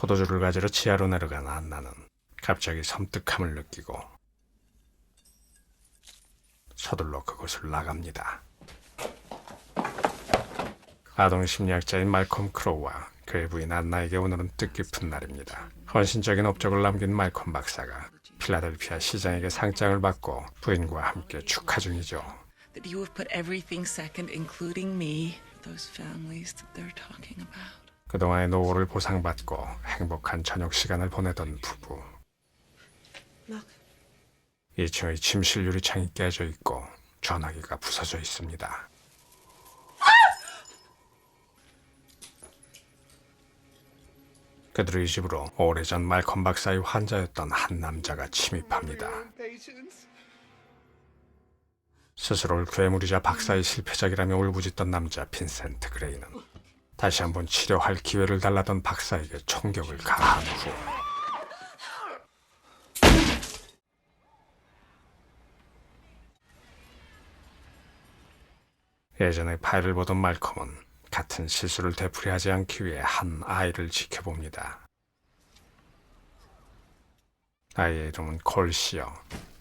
포도주를 가지러 지하로 내려간 안나는 갑자기 섬뜩함을 느끼고 서둘러 그곳을 나갑니다. 아동 심리학자인 말콤 크로우와 그의 부인 안나에게 오늘은 뜻깊은 날입니다. 헌신적인 업적을 남긴 말콤 박사가 필라델피아 시장에게 상장을 받고 부인과 함께 축하 중이죠. That you have put everything second, including me. Those families that they're talking about. 그동안의 노고를 보상받고 행복한 저녁 시간을 보내던 부부. 2층의 침실 유리창이 깨져 있고 전화기가 부서져 있습니다. 그들의 집으로 오래전 말콤 박사의 환자였던 한 남자가 침입합니다. 스스로를 괴물이자 박사의 실패작이라며 울부짖던 남자 빈센트 그레이는 다시 한번 치료할 기회를 달라던 박사에게 총격을 가한 후 예전에 파일을 보던 말콤은 같은 실수를 되풀이하지 않기 위해 한 아이를 지켜봅니다. 아이의 이름은 콜시어.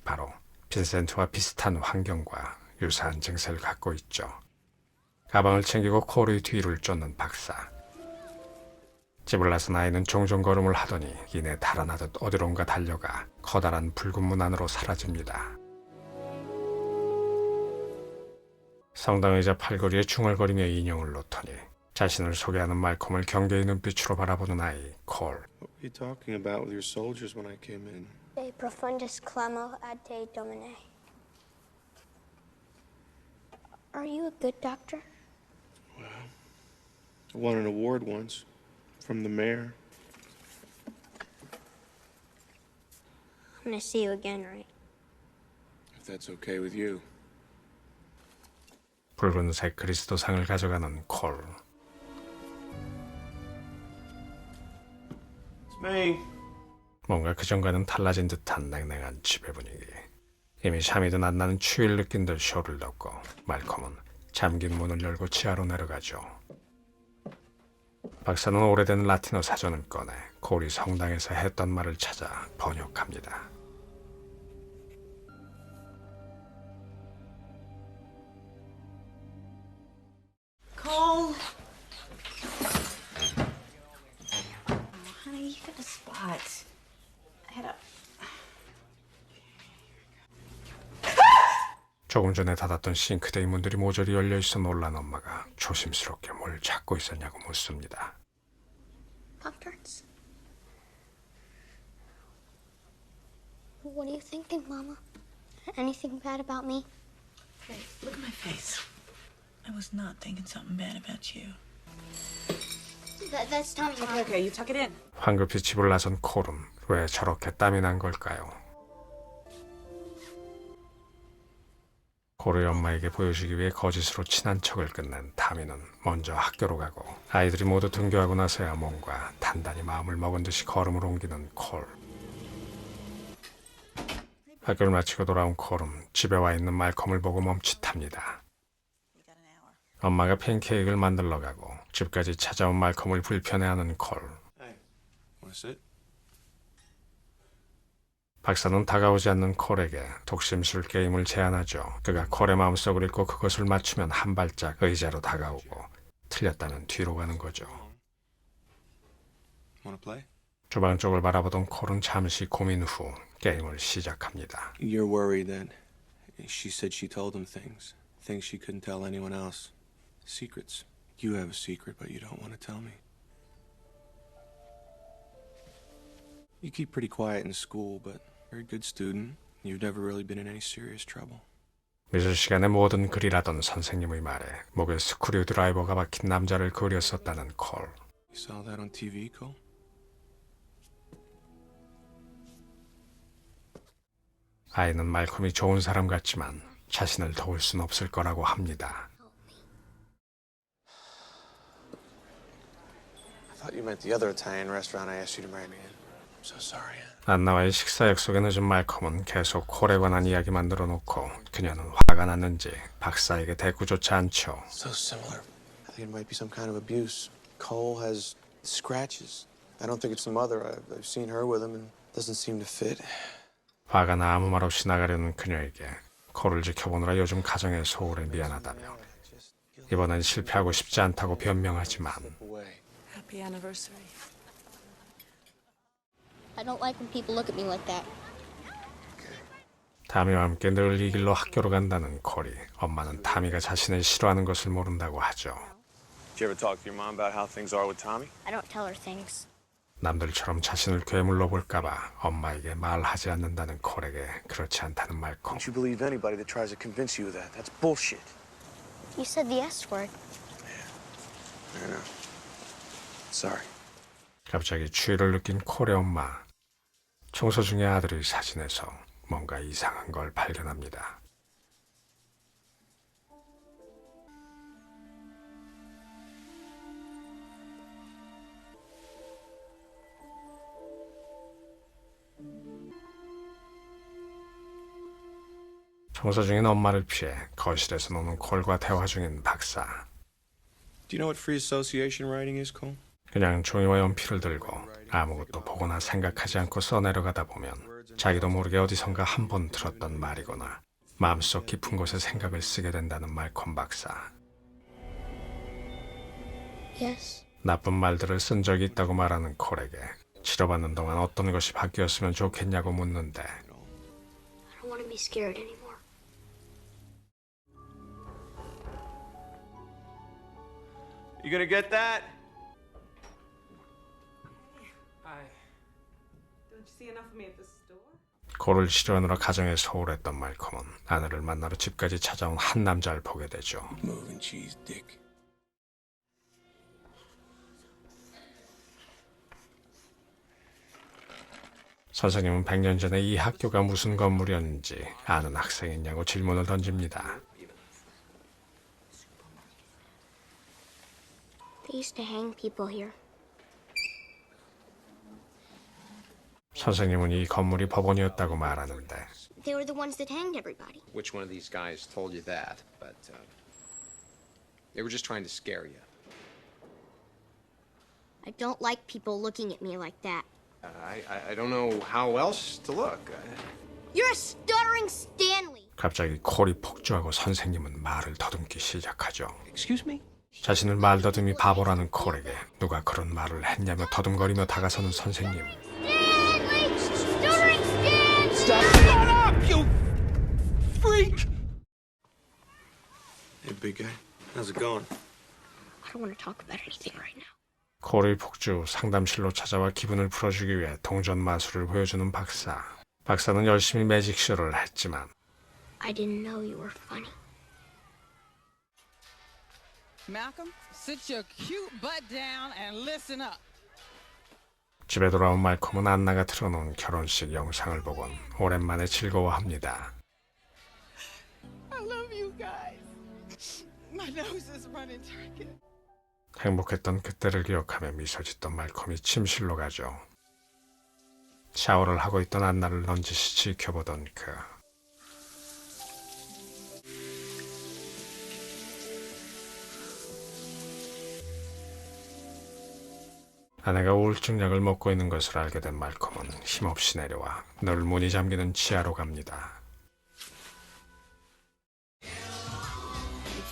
바로 빈센트와 비슷한 환경과 유사한 증세를 갖고 있죠. 가방을 챙기고 콜의 뒤를 쫓는 박사. 집을 나선 아이는 종종 걸음을 하더니 이내 달아나듯 어디론가 달려가 커다란 붉은 문 안으로 사라집니다. 성당의자 팔걸이에 중얼거리며 인형을 놓더니 자신을 소개하는 말콤을 경계의 눈빛으로 바라보는 아이 콜. What were you talking about with your soldiers when I came in? De profundis clamo ad te, Domine. Are you a good doctor? I won an award once from the mayor. I'm gonna see you again, right? If that's okay with you. 붉은색 그리스도상을 가져가는 콜. It's me. 뭔가 그전과는 달라진 듯한 냉랭한 집의 분위기. 이미 잠이 든 안나는 추위를 느낀 듯 쇼를 덮고 말콤은 잠긴 문을 열고 지하로 내려가죠. 박사는 오래된 라틴어 사전을 꺼내 콜이 성당에서 했던 말을 찾아 번역합니다. Cole. Oh, honey, you got a spot. Head up. 조금 전에 닫았던 싱크대의 문들이 모조리 열려있어 놀란 엄마가 조심스럽게 뭘 찾고 있었냐고 묻습니다. Pop-Tarts? What are you thinking, Mama? Anything bad about me? Hey, look at my face. I was not thinking something bad about you. That's Tommy. Okay, you tuck it in. 황급히 집을 나선 콜은 왜 저렇게 땀이 난 걸까요? 콜의 엄마에게 보여주기 위해 거짓으로 친한 척을 끝낸 타미는 먼저 학교로 가고 아이들이 모두 등교하고 나서야 뭔가 단단히 마음을 먹은 듯이 걸음을 옮기는 콜. 학교를 마치고 돌아온 콜은 집에 와 있는 말콤을 보고 멈칫합니다. 엄마가 팬케이크를 만들러 가고 집까지 찾아온 말콤을 불편해하는 콜. Hey, wanna sit? 박사는 다가오지 않는 콜에게 독심술 게임을 제안하죠. 그가 콜의 마음속을 읽고 그것을 맞추면 한 발짝 의자로 다가오고 틀렸다면 뒤로 가는 거죠. Wanna play? 주방 쪽을 바라보던 콜은 잠시 고민 후 게임을 시작합니다. You're worried that she said she told him things she couldn't tell anyone else. Secrets. You have a secret, but you don't want to tell me. You keep pretty quiet in school, but you're a good student. You've never really been in any serious trouble. 미술 시간에 뭐든 그리라던 선생님의 말에 목에 스크류 드라이버가 박힌 남자를 그렸었다는 콜. You saw that on TV, Cole? 아이는 말콤이 좋은 사람 같지만 자신을 도울 순 없을 거라고 합니다. I thought you meant the other Italian restaurant I asked you to marry me in. I'm so sorry. 안나와의 식사 약속에 늦은 말콤은 계속 콜에 관한 이야기만 늘어놓고 그녀는 화가 났는지 박사에게 대꾸조차 않죠. So similar. I think it might be some kind of abuse. Cole has scratches. I don't think it's the mother. I've seen her with him and it doesn't seem to fit. 화가 나 아무 말 없이 나가려는 그녀에게 콜을 지켜보느라 요즘 가정의 소홀에 미안하다며 이번엔 실패하고 싶지 않다고 변명하지만 Away. Happy anniversary. I don't like when people look at me like that. 타미와 함께 늘 이 길로 학교로 간다는 콜이 엄마는 타미가 자신을 싫어하는 것을 모른다고 하죠. Did you ever talk to your mom about how things are with Tommy? I don't tell her things. 남들처럼 자신을 괴물로 볼까봐 엄마에게 말하지 않는다는 콜에게 그렇지 않다는 말콤. Don't you believe anybody that tries to convince you of that? That's bullshit. You said the S word. I know. Sorry. 갑자기 추위를 느낀 콜의 엄마. 청소 중에 아들의 사진에서 뭔가 이상한 걸 발견합니다. 청소 중인 엄마를 피해 거실에서 노는 콜과 대화 중인 박사. Do you know what free association writing is, Cole? 그냥 종이와 연필을 들고 아무것도 보거나 생각하지 않고 써내려가다 보면 자기도 모르게 어디선가 한 번 들었던 말이거나 마음속 깊은 곳에 생각을 쓰게 된다는 말콤 박사. Yes. 나쁜 말들을 쓴 적이 있다고 말하는 콜에게 치료받는 동안 어떤 것이 바뀌었으면 좋겠냐고 묻는데 I don't want to be scared anymore. You gonna get that? Don't you see enough of me at the store? 콜을 치료하느라 가정에 소홀했던 말콤은 아내를 만나러 집까지 찾아온 한 남자를 보게 되죠. Moving cheese, dick. 선생님은 100년 전에 이 학교가 무슨 건물이었는지 아는 학생이냐고 질문을 던집니다. They used to hang people here. 선생님은 이 건물이 법원이었다고 말하는데 They were the ones that hanged everybody. Which one of these guys told you that? But they were just trying to scare you. I don't like people looking at me like that. I don't know how else to look. You're a stuttering Stanley. 갑자기 콜이 폭주하고 선생님은 말을 더듬기 시작하죠. Excuse me? 자신을 말더듬이 바보라는 콜에게 누가 그런 말을 했냐며 더듬거리며 다가서는 선생님. Stanley! Stuttering Stanley! Shut up, you freak! Hey, big guy. How's it going? I don't want to talk about anything right now. 콜의 폭주 후 상담실로 찾아와 기분을 풀어주기 위해 동전 마술을 보여주는 박사. 박사는 열심히 매직쇼를 했지만 I didn't know you were funny. Malcolm, sit your cute butt down and listen up. 집에 돌아온 말콤은 안나가 틀어놓은 결혼식 영상을 보곤 오랜만에 즐거워합니다. I love you guys. My nose is running turkey. 행복했던 그때를 기억하며 미소 짓던 말콤이 침실로 가죠. 샤워를 하고 있던 안나를 넌지시 지켜보던 그. 아내가 우울증약을 먹고 있는 것을 알게 된 말콤은 힘없이 내려와 늘 문이 잠기는 지하로 갑니다.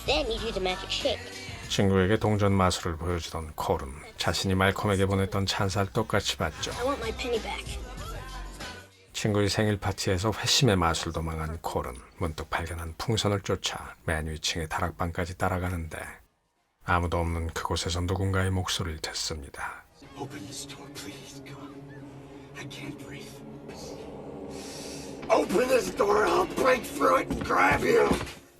Then you do the magic shake. 친구에게 동전 마술을 보여주던 콜은 자신이 말콤에게 보냈던 찬사를 똑같이 받죠. I want my penny back. 친구의 생일 파티에서 회심의 마술도 망한 콜은 문득 발견한 풍선을 쫓아 맨 위층의 다락방까지 따라가는데 아무도 없는 그곳에서 누군가의 목소리를 듣습니다. Open this door, please. God, I can't breathe. Open this door, I'll break through it and grab you.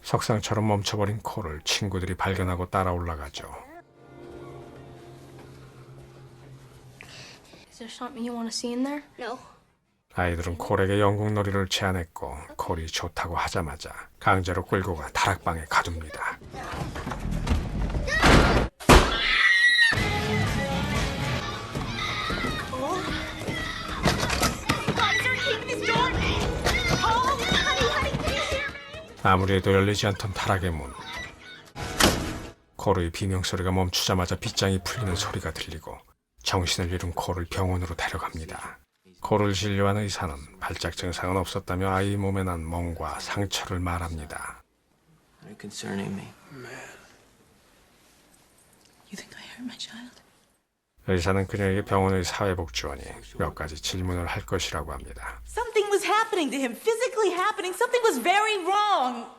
석상처럼 멈춰버린 콜을 친구들이 발견하고 따라 올라가죠. Is there something you want to see in there? No. 아이들은 콜에게 영국놀이를 제안했고 콜이 좋다고 하자마자 강제로 끌고 가 다락방에 가둡니다. 아무리 해도 열리지 않던 타락의 문. 콜의 비명소리가 멈추자마자 빗장이 풀리는 소리가 들리고 정신을 잃은 콜을 병원으로 데려갑니다. 콜을 진료한 의사는 발작 증상은 없었다며 아이 몸에 난 멍과 상처를 말합니다. You're concerning me. You think I hurt my child? 의사는 그녀에게 병원의 사회복지원이 몇 가지 질문을 할 것이라고 합니다. Something was happening to him, physically happening. Something was very wrong.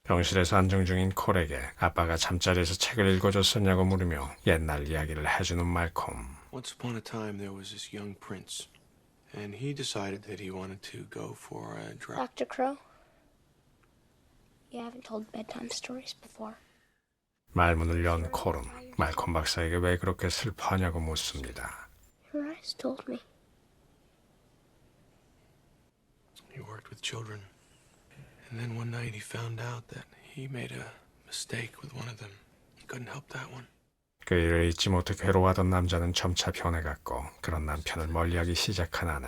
병실에서 안정 중인 콜에게 아빠가 잠자리에서 책을 읽어줬었냐고 물으며 옛날 이야기를 해주는 말콤. Once upon a time, there was this young prince, and he decided that he wanted to go for a drive. Dr. Crow? You haven't told bedtime stories before. 말문을 연 콜은 말콤 박사에게 왜 그렇게 슬퍼하냐고 묻습니다. Your eyes told me. He worked with children, and then one night he found out that he made a mistake with one of them. He couldn't help that one. 그 일을 잊지 못해 괴로워하던 남자는 점차 변해갔고 그런 남편을 멀리하기 시작한 아내.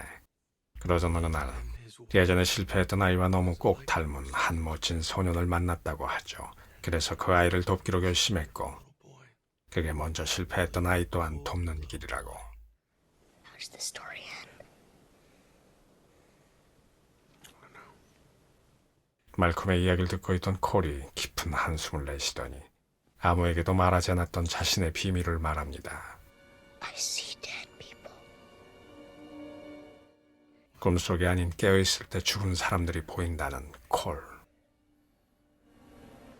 그러던 어느 날 예전에 실패했던 아이와 너무 꼭 닮은 한 멋진 소년을 만났다고 하죠. 그래서 그 아이를 돕기로 결심했고 그게 먼저 실패했던 아이 또한 돕는 길이라고. How does the story end? 말콤의 이야기를 듣고 있던 콜이 깊은 한숨을 내쉬더니 아무에게도 말하지 않았던 자신의 비밀을 말합니다. I see dead people. 꿈속이 아닌 깨어있을 때 죽은 사람들이 보인다는 콜.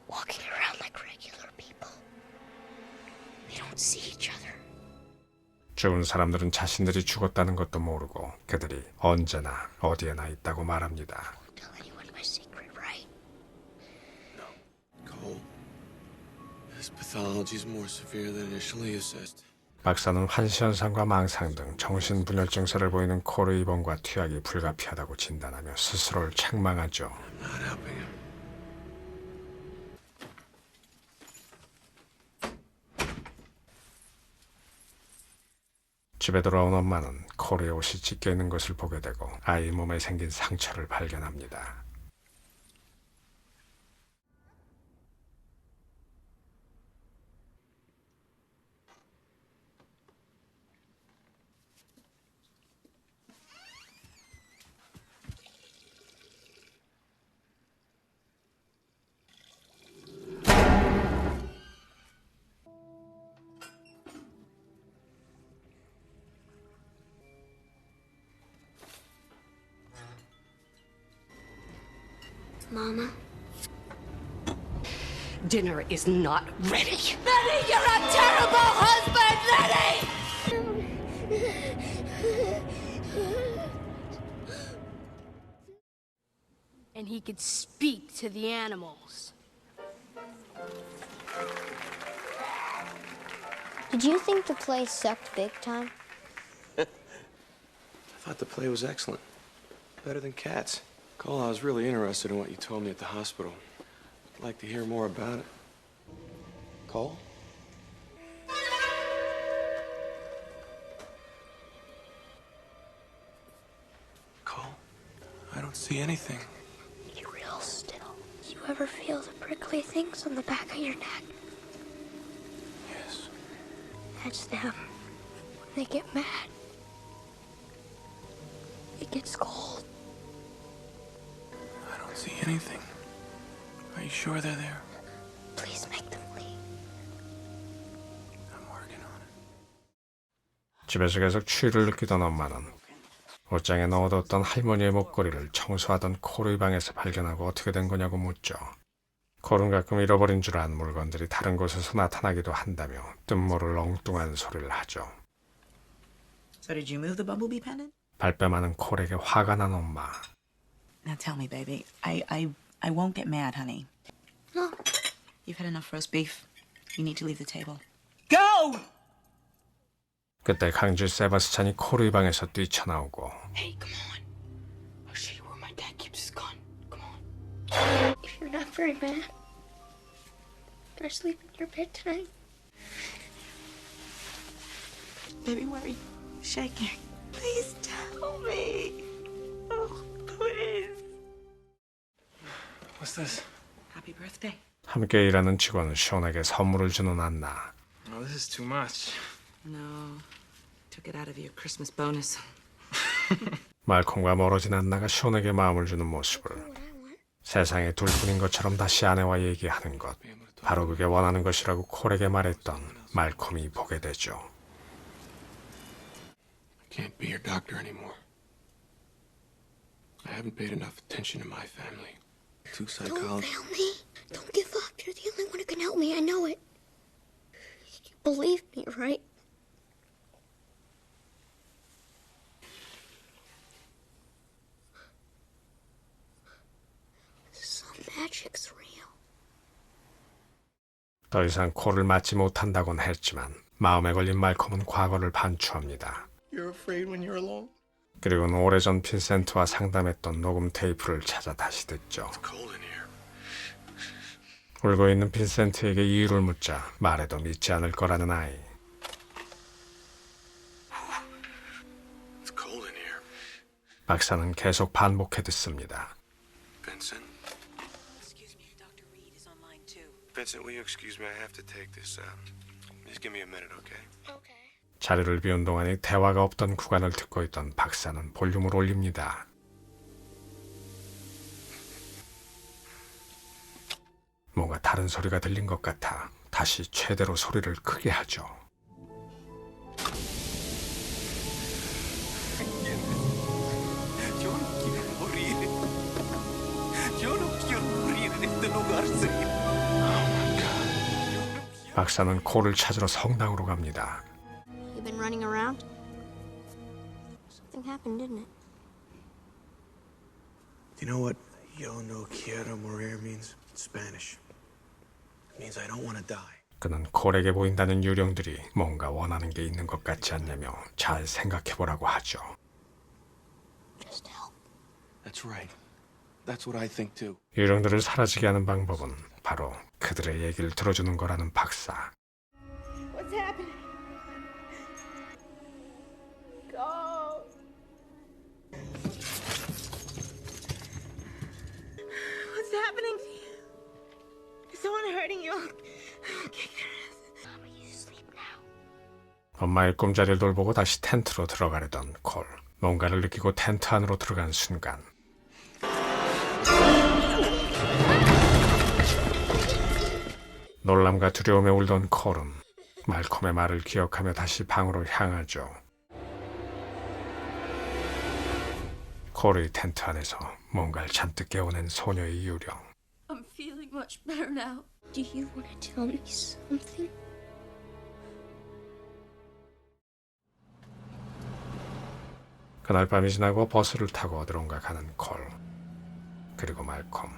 Walking around like regular people. They don't see each other. 죽은 사람들은 자신들이 죽었다는 것도 모르고 그들이 언제나 어디에나 있다고 말합니다. Tell anyone my secret, right? Cole, his pathology is more severe than initially assessed. 박사는 환시현상과 망상 등 정신분열 증세를 보이는 콜의 입원과 투약이 불가피하다고 진단하며 스스로를 책망하죠. Not helping him. 집에 돌아온 엄마는 콜의 옷이 찢겨 있는 것을 보게 되고 아이 몸에 생긴 상처를 발견합니다. Mama? Dinner is not ready. Lenny, you're a terrible husband, Lenny! And he could speak to the animals. Did you think the play sucked big time? I thought the play was excellent. Better than Cats. Cole, I was really interested in what you told me at the hospital. I'd like to hear more about it. Cole? Cole, I don't see anything. You real still. Do you ever feel the prickly things on the back of your neck? Yes. That's them. When they get mad, it gets cold. I don't see anything. Are you sure they're there? Please make them leave. I'm working on it. 집에서 계속 추위를 느끼던 엄마는 옷장에 넣어뒀던 할머니의 목걸이를 청소하던 콜의 방에서 발견하고 어떻게 된 거냐고 묻죠. 콜은 가끔 잃어버린 줄 안 물건들이 다른 곳에서 나타나기도 한다며 뜻모를 엉뚱한 소리를 하죠. So did you move the bumblebee pendant? 발뺌하는 콜에게 화가 난 엄마. Now tell me, baby. I won't get mad, honey. No. You've had enough roast beef. You need to leave the table. Go! 그때 강주 세바스찬이 콜의 방에서 뛰쳐나오고 Hey, come on. I'll show you where my dad keeps his gun. Come on. If you're not very mad, can I sleep in your bed tonight? Baby, why are you shaking? Please tell me. Oh, please. What's this? Happy birthday. 함께 일하는 직원은 시온에게 선물을 주는 안나. Oh, Oh, this is too much. No. Took it out of your Christmas bonus. 말콤과 멀어진 안나가 션에게 마음을 주는 모습을 세상에 둘뿐인 것처럼 다시 아내와 얘기하는 것, 바로 그게 원하는 것이라고 콜에게 말했던 말콤이 보게 되죠. I can't be your doctor anymore. I haven't paid enough attention to my family. Two Don't psychologists. fail me. Don't give up. You're the only one who can help me. I know it. You believe me, right? Some magic's real. 더 이상 콜을 맞지 못한다곤 했지만 마음에 걸린 말콤은 과거를 반추합니다. You're afraid when you're alone? 그리고는 오래전 빈센트와 상담했던 녹음 테이프를 찾아 다시 듣죠. Cold in here. 울고 있는 빈센트에게 이유를 묻자 말해도 믿지 않을 거라는 아이. It's cold in here. 박사는 계속 반복해 듣습니다. Vincent? Excuse me, Dr. Reed is online too. Vincent, will you excuse me? I have to take this. Just give me a minute, okay? Okay. 자리를 비운 동안에 대화가 없던 구간을 듣고 있던 박사는 볼륨을 올립니다. 뭔가 다른 소리가 들린 것 같아 다시 최대로 소리를 크게 하죠. Yo no quiero morir. Yo no quiero morir en este lugar, señor. 박사는 콜을 찾으러 성당으로 갑니다. You've been running around? Something happened, didn't it? Do you know what yo no quiero morir means in Spanish? It means I don't want to die. 그는 콜에게 보인다는 유령들이 뭔가 원하는 게 있는 것 같지 않냐며 잘 생각해보라고 하죠. Just help. That's right. That's what I think too. 유령들을 사라지게 하는 방법은 바로 그들의 얘기를 들어주는 거라는 박사. What's happening? Go. What's happening to you? Is someone hurting you? I'll kick their ass. Mama, you sleep now. 엄마의 꿈자리를 돌보고 다시 텐트로 들어가려던 콜. 뭔가를 느끼고 텐트 안으로 들어간 순간 놀람과 두려움에 울던 콜은 말콤의 말을 기억하며 다시 방으로 향하죠. 콜의 텐트 안에서 뭔가를 잔뜩 깨워낸 소녀의 유령. I'm feeling much better now. Do you want to tell me something? 그날 밤이 지나고 버스를 타고 어디론가 가는 콜. 그리고 말콤.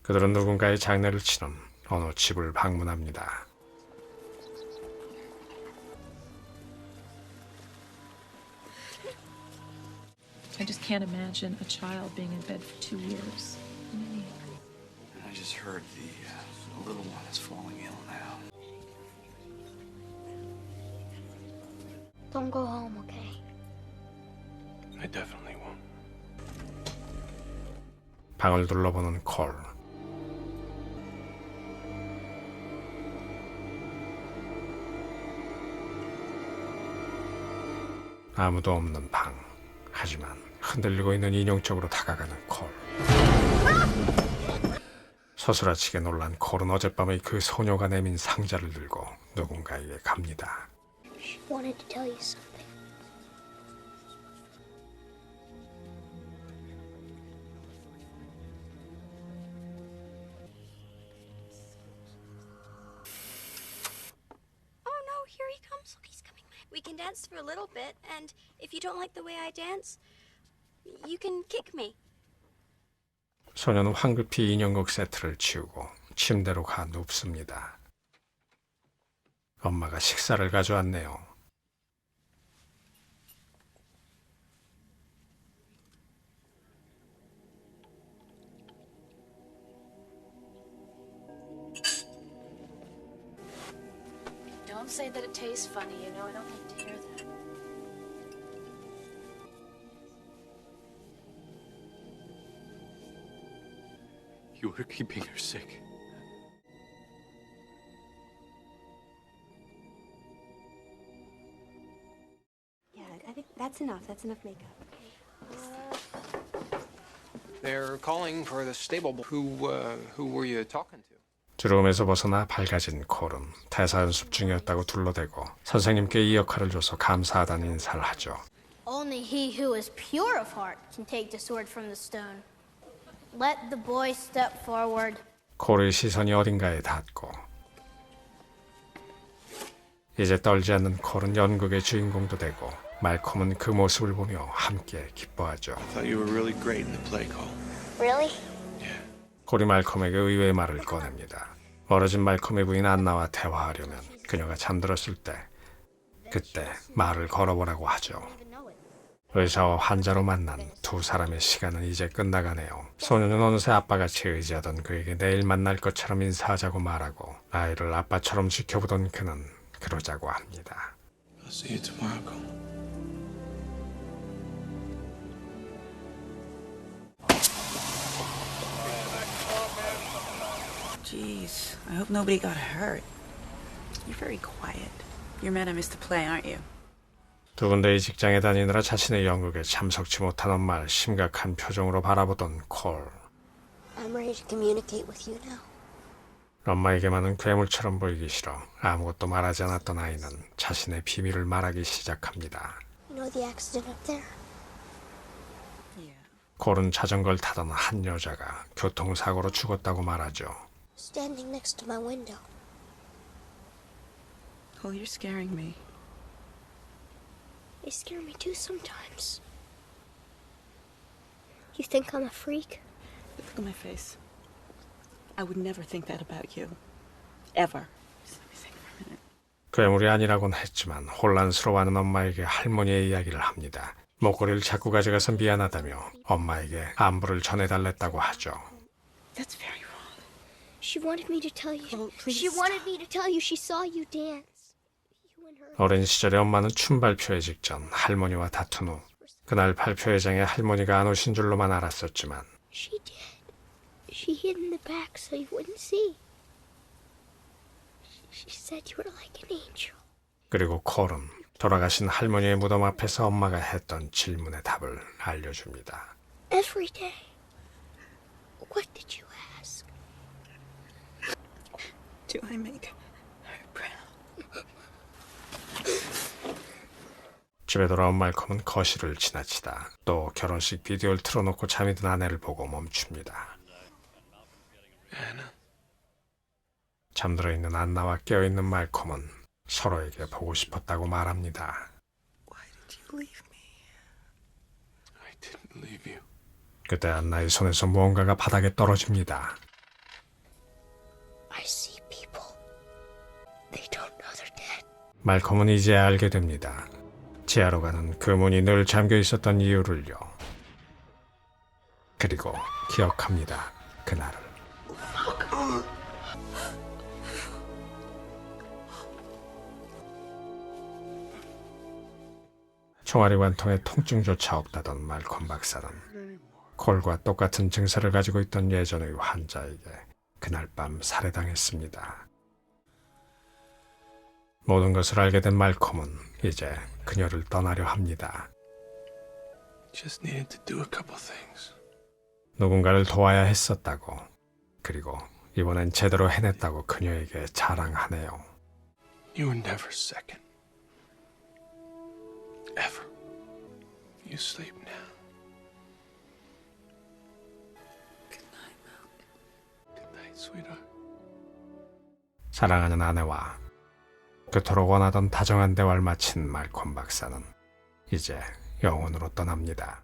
그들은 누군가의 장례를 치른 어느 집을 방문합니다. I just can't imagine a child being in bed for 2 years. I just heard the little one is falling ill now. Don't go home, okay? I definitely won't. 방을 둘러보는 콜. 아무도 없는 방. 하지만 흔들리고 있는 인형 쪽으로 다가가는 콜. 서스라치게 놀란 콜은 어젯밤의 그 소녀가 내민 상자를 들고 누군가에게 갑니다. She wanted to tell you something. Oh no, here he comes. Look, he's coming. We can dance for a little bit, and if you don't like the way I dance, you can kick me. 소녀는 황급히 인형극 세트를 치우고 침대로 가 눕습니다. 엄마가 식사를 가져왔네요. Don't say that it tastes funny, you know, I don't like to hear that. You were keeping her sick. That's enough. That's enough makeup. They're calling for the stable. Who were you talking to? 주름에서 벗어나 밝아진 콜은 대사 연습 중이었다고 둘러대고 선생님께 이 역할을 줘서 감사하다는 인사를 하죠. Only he who is pure of heart can take the sword from the stone. Let the boy step forward. 콜의 시선이 어딘가에 닿고 이제 떨지 않는 콜은 연극의 주인공도 되고 말콤은 그 모습을 보며 함께 기뻐하죠. I thought you were really great in the play, Cole. Really? 콜이 말콤에게 의외의 말을 꺼냅니다. 멀어진 말콤의 부인 안나와 대화하려면 그녀가 잠들었을 때 그때 말을 걸어보라고 하죠. 의사와 환자로 만난 두 사람의 시간은 이제 끝나가네요. 소녀는 어느새 아빠같이 의지하던 그에게 내일 만날 것처럼 인사하자고 말하고 아이를 아빠처럼 지켜보던 그는 그러자고 합니다. I'll see you tomorrow, Cole. Jeez, I hope nobody got hurt. You're very quiet. You're mad I missed the play, aren't you? 두 군데의 직장에 다니느라 자신의 연극에 참석치 못한 엄마를 심각한 표정으로 바라보던 콜. I'm ready to communicate with you now. 엄마에게만은 괴물처럼 보이기 싫어 아무것도 말하지 않았던 아이는 자신의 비밀을 말하기 시작합니다. You know the accident up there? 콜은 자전거를 타던 한 여자가 교통사고로 죽었다고 말하죠. Standing next to my window. Oh, you're scaring me. They scare me too sometimes. You think I'm a freak? Look at my face. I would never think that about you. Ever. Just let me think for a minute. 괴물이 아니라고는 했지만 혼란스러워하는 엄마에게 할머니의 이야기를 합니다. 목걸이를 자꾸 가져가서 미안하다며 엄마에게 안부를 전해달랬다고 하죠. That's very wrong. She wanted me to tell you. Oh, please She wanted me to tell you she saw you dance. You and her. 어린 시절에 엄마는 춤 발표회 직전 할머니와 다툰 후 그날 발표회장에 할머니가 안 오신 줄로만 알았었지만 She did. She hid in the back so you wouldn't see. She said you were like an angel. 그리고 콜은 돌아가신 할머니의 무덤 앞에서 엄마가 했던 질문의 답을 알려줍니다. Every day. What did you ask? Do I make her proud? 집에 돌아온 말콤은 거실을 지나치다 또 결혼식 비디오를 틀어놓고 잠이 든 아내를 보고 멈춥니다. 잠들어 있는 안나와 깨어 있는 말콤은 서로에게 보고 싶었다고 말합니다. Why did you leave me? I didn't leave you. 그때 안나의 손에서 무언가가 바닥에 떨어집니다. I see people. They don't know they're dead. 말콤은 이제 알게 됩니다. 지하로 가는 그 문이 늘 잠겨 있었던 이유를요. 그리고 기억합니다. 그날을. 총알이 관통에 통증조차 없다던 말콤 박사는 콜과 똑같은 증세를 가지고 있던 예전의 환자에게 그날 밤 살해당했습니다. 모든 것을 알게 된 말콤은 이제 그녀를 떠나려 합니다. Just needed to do a couple things. 누군가를 도와야 했었다고, 그리고 이번엔 제대로 해냈다고 그녀에게 자랑하네요. You were never second. Ever. You sleep now. Good night, Malcolm. Good night, sweetheart. 사랑하는 아내와 그토록 원하던 다정한 대화를 마친 말콤 박사는 이제 영혼으로 떠납니다.